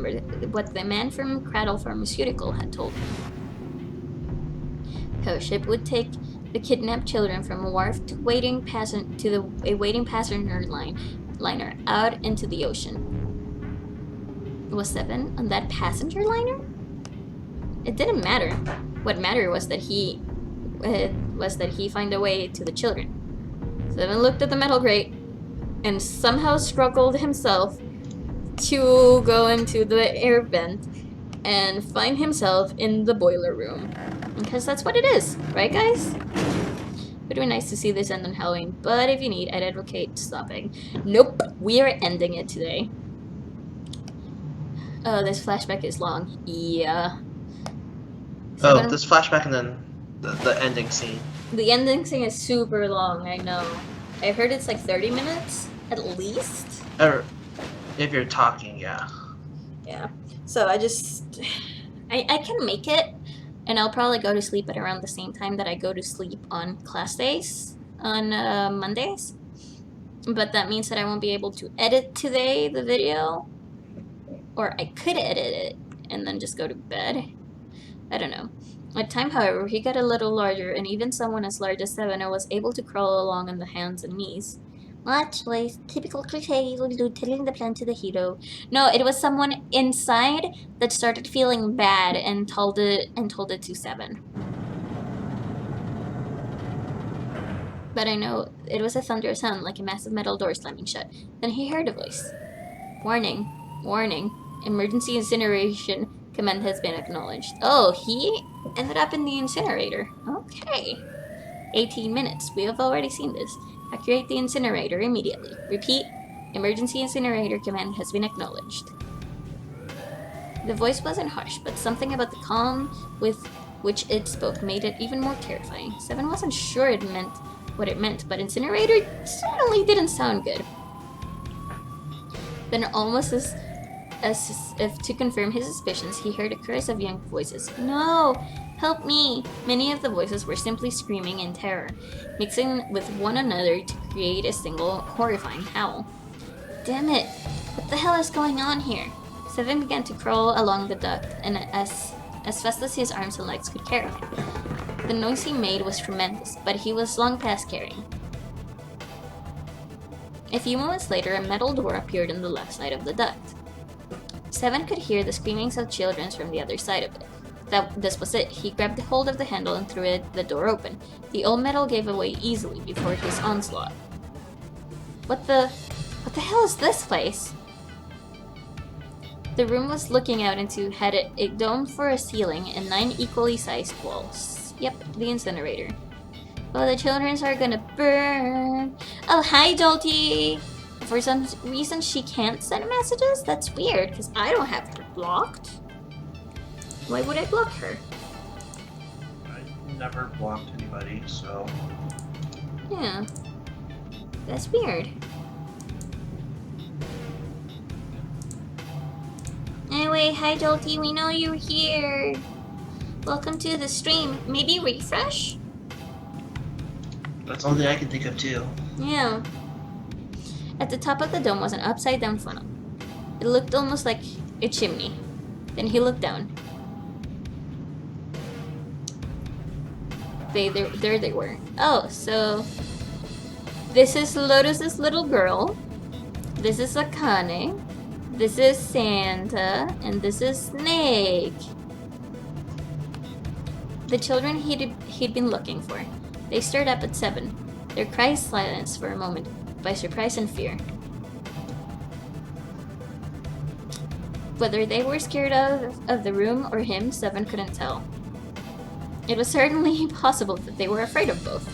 remembered what the man from Cradle Pharmaceutical had told him. How a ship would take the kidnapped children from a wharf to a waiting passenger liner out into the ocean. Was Seven on that passenger liner? It didn't matter. What mattered was that he find a way to the children. Seven looked at the metal grate and somehow struggled himself to go into the air vent and find himself in the boiler room. Because that's what it is, right guys? It would be nice to see this end on Halloween, but if you need, I'd advocate stopping. Nope, we are ending it today. Oh, this flashback is long. Yeah. Oh, this flashback and then the ending scene. The ending scene is super long, I know. I heard it's like 30 minutes, at least. Or, if you're talking, yeah. Yeah. So I can make it, and I'll probably go to sleep at around the same time that I go to sleep on class days, on Mondays. But that means that I won't be able to edit today, the video. Or I could edit it, and then just go to bed. I don't know. At time, however, he got a little larger, and even someone as large as Seven was able to crawl along on the hands and knees. Much like typical cliche telling the plan to the hero. No, it was someone inside that started feeling bad and told it to Seven. But I know it was a thunderous sound, like a massive metal door slamming shut. Then he heard a voice. Warning, warning, emergency incineration command has been acknowledged. Oh, he ended up in the incinerator. Okay. 18 minutes. We have already seen this. Evacuate the incinerator immediately. Repeat, emergency incinerator command has been acknowledged. The voice wasn't harsh, but something about the calm with which it spoke made it even more terrifying. Seven wasn't sure it meant what it meant, but incinerator certainly didn't sound good. Then almost as if to confirm his suspicions, he heard a chorus of young voices. No! Help me! Many of the voices were simply screaming in terror, mixing with one another to create a single horrifying howl. Damn it! What the hell is going on here? Seven began to crawl along the duct, and as fast as his arms and legs could carry him. The noise he made was tremendous, but he was long past carrying. A few moments later, a metal door appeared on the left side of the duct. Seven could hear the screamings of children from the other side of it. This was it. He grabbed hold of the handle and threw the door open. The old metal gave away easily before his onslaught. What the hell is this place? The room was looking out into had a dome for a ceiling and 9 equally sized walls. Yep, the incinerator. Oh, the children are gonna burn. Oh, hi, Jolty! For some reason, she can't send messages? That's weird, because I don't have her blocked. Why would I block her? I never blocked anybody, so... Yeah. That's weird. Anyway, hi Jolty, we know you're here. Welcome to the stream. Maybe refresh? That's the only thing I can think of, too. Yeah. At the top of the dome was an upside-down funnel. It looked almost like a chimney. Then he looked down. There they were. Oh, so... This is Lotus's little girl. This is Akane. This is Santa. And this is Snake. The children he'd been looking for. They stared up at Seven. Their cries silenced for a moment by surprise and fear. Whether they were scared of the room or him, Seven couldn't tell. It was certainly possible that they were afraid of both.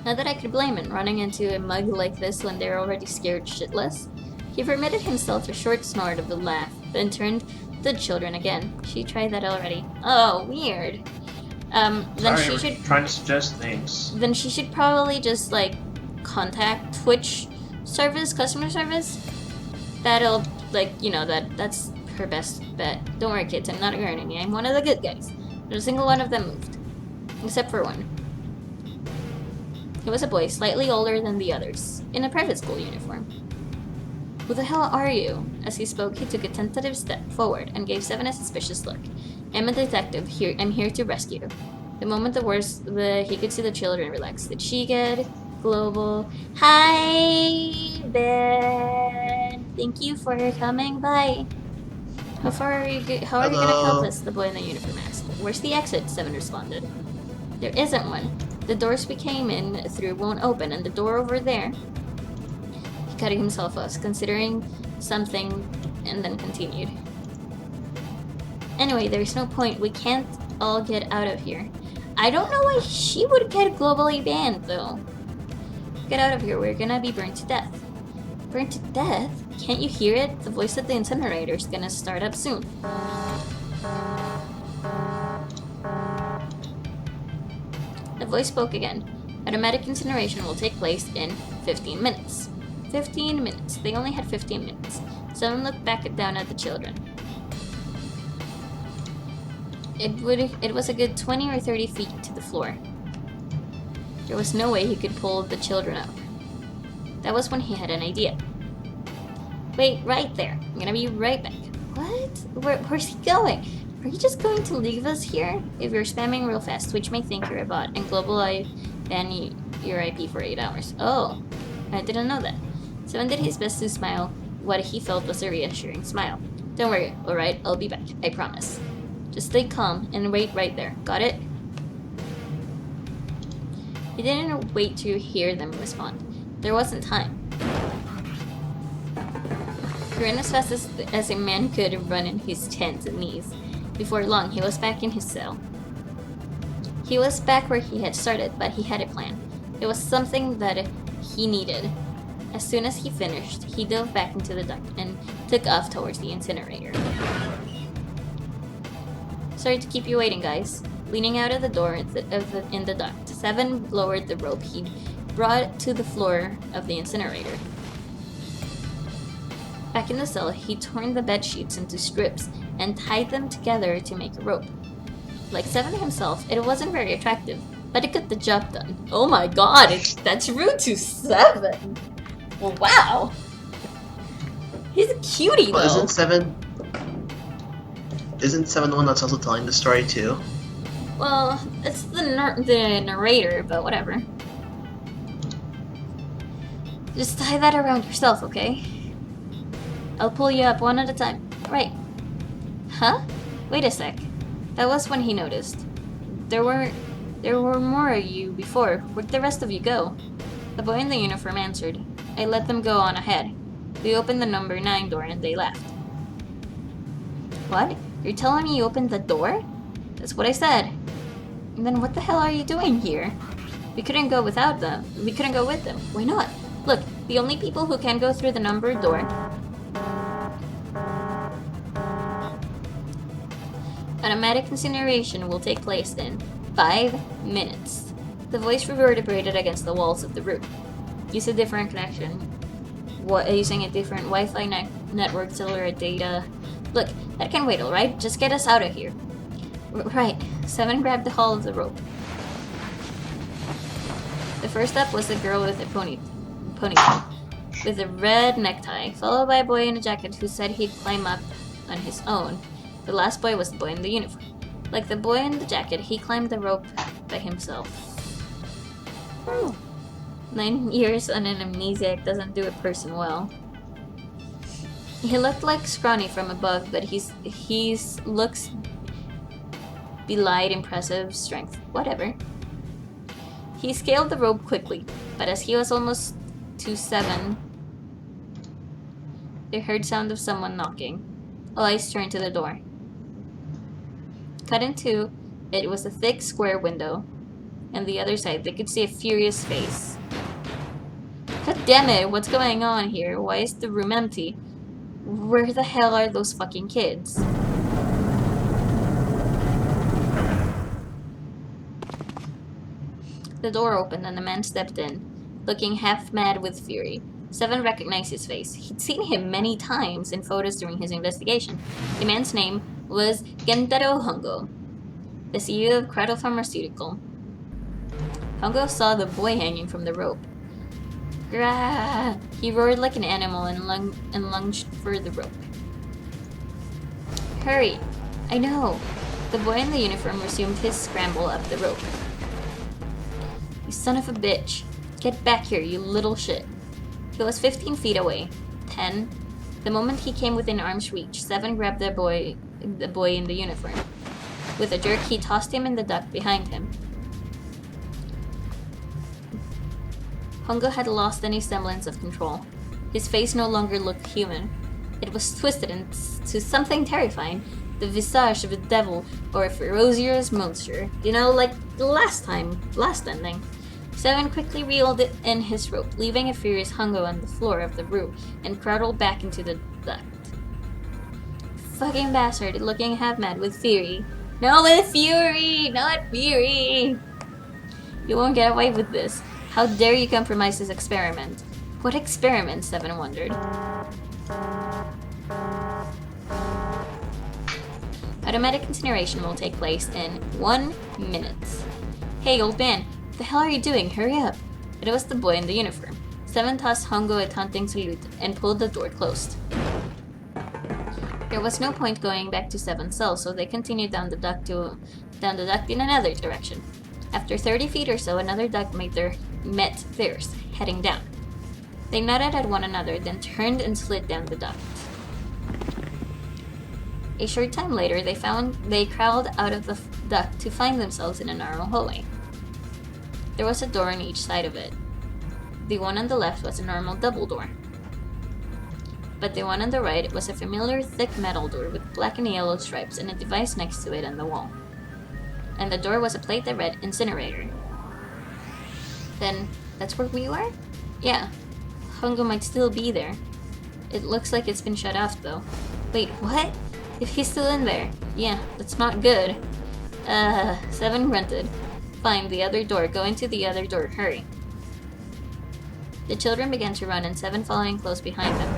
Not that I could blame him running into a mug like this when they're already scared shitless. He permitted himself a short snort of a laugh, then turned to the children again. She tried that already. Oh, weird. Then Sorry, she should trying to suggest things. Then she should probably just like contact Twitch service, customer service. That'll that's her best bet. Don't worry, kids. I'm not ignoring you. I'm one of the good guys. Not a single one of them moved, except for one. He was a boy, slightly older than the others, in a private school uniform. Who the hell are you? As he spoke, he took a tentative step forward and gave Seven a suspicious look. I'm a detective. I'm here to rescue. The moment he could see the children relax. Did she get global? Hi, Ben. Thank you for coming by. How are you gonna help Hello. us? The boy in the uniform asked. Where's the exit? Seven responded. There isn't one. The doors we came in through won't open, and the door over there. He cut himself off, considering something, and then continued. Anyway, there's no point. We can't all get out of here. I don't know why she would get globally banned, though. Get out of here. We're gonna be burned to death. Burned to death? Can't you hear it? The voice of the incinerator's gonna start up soon. The voice spoke again. Automatic incineration will take place in 15 minutes. 15 minutes. They only had 15 minutes. Someone looked back down at the children. It was a good 20 or 30 feet to the floor. There was no way he could pull the children up. That was when he had an idea. Wait, right there. I'm gonna be right back. What? Where's he going? Are you just going to leave us here? If you're spamming real fast, Twitch may think you're a bot, and Global I ban your IP for 8 hours. Oh, I didn't know that. Seven did his best to smile. What he felt was a reassuring smile. Don't worry, alright? I'll be back. I promise. Just stay calm and wait right there. Got it? He didn't wait to hear them respond. There wasn't time. He ran as fast as a man could run in his 10s and knees. Before long, he was back in his cell. He was back where he had started, but he had a plan. It was something that he needed. As soon as he finished, he dove back into the duct and took off towards the incinerator. Sorry to keep you waiting, guys. Leaning out of the door in the duct, Seven lowered the rope he'd brought to the floor of the incinerator. Back in the cell, he torn the bed sheets into strips and tied them together to make a rope. Like Seven himself, it wasn't very attractive, but it got the job done. Oh my god, that's rude to Seven! Well, wow! He's a cutie, though! Isn't Seven the one that's also telling the story, too? Well, it's the narrator, but whatever. Just tie that around yourself, okay? I'll pull you up one at a time. Right. Huh? Wait a sec. That was when he noticed. There were more of you before. Where'd the rest of you go? The boy in the uniform answered. I let them go on ahead. We opened the number 9 door and they left. What? You're telling me you opened the door? That's what I said. And then what the hell are you doing here? We couldn't go without them. We couldn't go with them. Why not? Look, the only people who can go through the numbered door automatic incineration will take place in 5 minutes. The voice reverberated against the walls of the room. Use a different connection. Using a different Wi-Fi network to lure data. Look, that can wait, alright? Just get us out of here. Right. Seven grabbed the haul of the rope. The first up was a girl with a ponytail, with a red necktie, followed by a boy in a jacket who said he'd climb up on his own. The last boy was the boy in the uniform. Like the boy in the jacket, he climbed the rope by himself. 9 years on an amnesiac doesn't do a person well. He looked like scrawny from above, but he's looks belied impressive strength. Whatever. He scaled the rope quickly, but as he was almost to Seven, they heard sound of someone knocking. All eyes turned to the door. Cut in two, it was a thick square window. And the other side, they could see a furious face. God damn it, what's going on here? Why is the room empty? Where the hell are those fucking kids? The door opened and a man stepped in, looking half mad with fury. Seven recognized his face. He'd seen him many times in photos during his investigation. The man's name was Gentaro Hongo, the CEO of Cradle Pharmaceutical. Hongo saw the boy hanging from the rope. Grah! He roared like an animal and lunged for the rope. Hurry! I know! The boy in the uniform resumed his scramble up the rope. You son of a bitch! Get back here, you little shit! He was 15 feet away. 10. The moment he came within arm's reach, 7 grabbed the boy in the uniform. With a jerk, he tossed him in the duct behind him. Hongo had lost any semblance of control. His face no longer looked human. It was twisted into something terrifying, the visage of a devil or a ferocious monster. You know, like the last ending. 7 quickly reeled in his rope, leaving a furious Hongo on the floor of the room and crawled back into the duct. Fucking bastard, looking half mad with fury. No, with fury! Not fury! You won't get away with this. How dare you compromise this experiment? What experiment? 7 wondered. Automatic incineration will take place in 1 minute. Hey, old man, what the hell are you doing? Hurry up! It was the boy in the uniform. 7 tossed Hongo a taunting salute and pulled the door closed. There was no point going back to 7's cell, so they continued down the duct in another direction. After 30 feet or so, another duct met theirs, heading down. They nodded at one another, then turned and slid down the duct. A short time later, they crawled out of the duct to find themselves in a narrow hallway. There was a door on each side of it. The one on the left was a normal double door, but the one on the right was a familiar thick metal door with black and yellow stripes and a device next to it on the wall. And the door was a plate that read incinerator. Then, that's where we were? Yeah. Hongo might still be there. It looks like it's been shut off though. Wait, what? If he's still in there? Yeah, that's not good. 7 grunted. Find the other door. Go into the other door. Hurry. The children began to run and 7 following close behind them.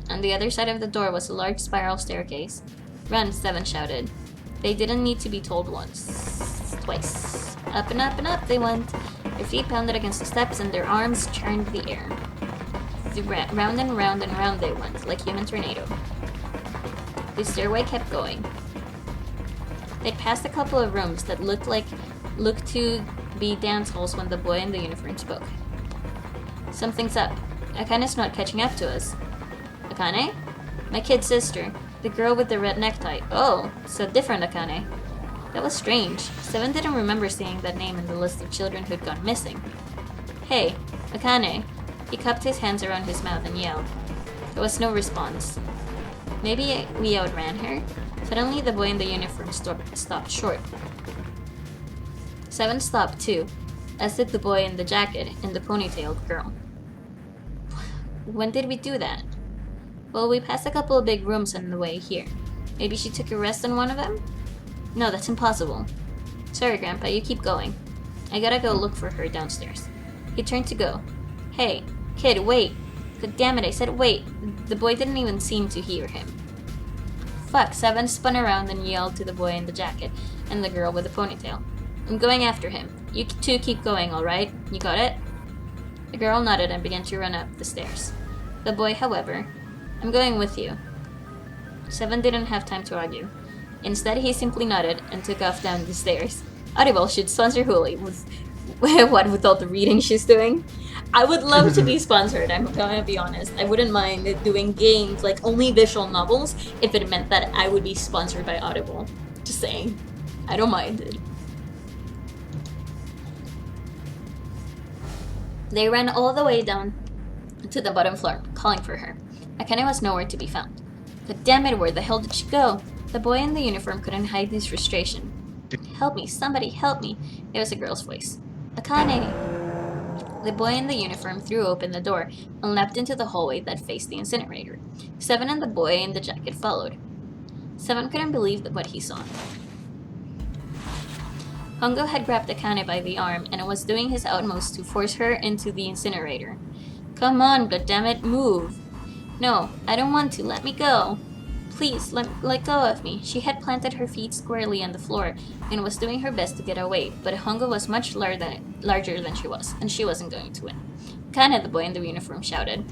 On the other side of the door was a large spiral staircase. Run, 7 shouted. They didn't need to be told once. Twice. Up and up and up they went. Their feet pounded against the steps and their arms churned the air. Round and round and round they went, like human tornado. The stairway kept going. They'd passed a couple of rooms that looked to be dance halls when the boy in the uniform spoke. Something's up. Akane's not catching up to us. Akane? My kid sister. The girl with the red necktie. Oh, so different Akane. That was strange. 7 didn't remember seeing that name in the list of children who'd gone missing. Hey, Akane. He cupped his hands around his mouth and yelled. There was no response. Maybe we outran her? Suddenly the boy in the uniform stopped short. 7 stopped too, as did the boy in the jacket and the ponytailed girl. When did we do that? Well, we passed a couple of big rooms on the way here. Maybe she took a rest in one of them? No, that's impossible. Sorry, Grandpa, you keep going. I gotta go look for her downstairs. He turned to go. Hey, kid, wait! God damn it, I said wait! The boy didn't even seem to hear him. Fuck, 7 spun around and yelled to the boy in the jacket and the girl with the ponytail. I'm going after him. You two keep going, alright? You got it? The girl nodded and began to run up the stairs. The boy, however, I'm going with you. 7 didn't have time to argue. Instead, he simply nodded and took off down the stairs. Audible should sponsor Huli with with all the reading she's doing. I would love to be sponsored, I'm gonna be honest. I wouldn't mind doing games, like only visual novels, if it meant that I would be sponsored by Audible. Just saying. I don't mind it. They ran all the way down to the bottom floor, calling for her. Akane was nowhere to be found. But damn it, where the hell did she go? The boy in the uniform couldn't hide his frustration. Help me, somebody help me. It was a girl's voice. Akane! The boy in the uniform threw open the door and leapt into the hallway that faced the incinerator. 7 and the boy in the jacket followed. 7 couldn't believe what he saw. Hongo had grabbed Akane by the arm and was doing his utmost to force her into the incinerator. Come on, goddammit, move! No, I don't want to, let me go! Please, let go of me. She had planted her feet squarely on the floor and was doing her best to get away, but Hongo was much larger than she was, and she wasn't going to win. Kana, the boy in the uniform, shouted.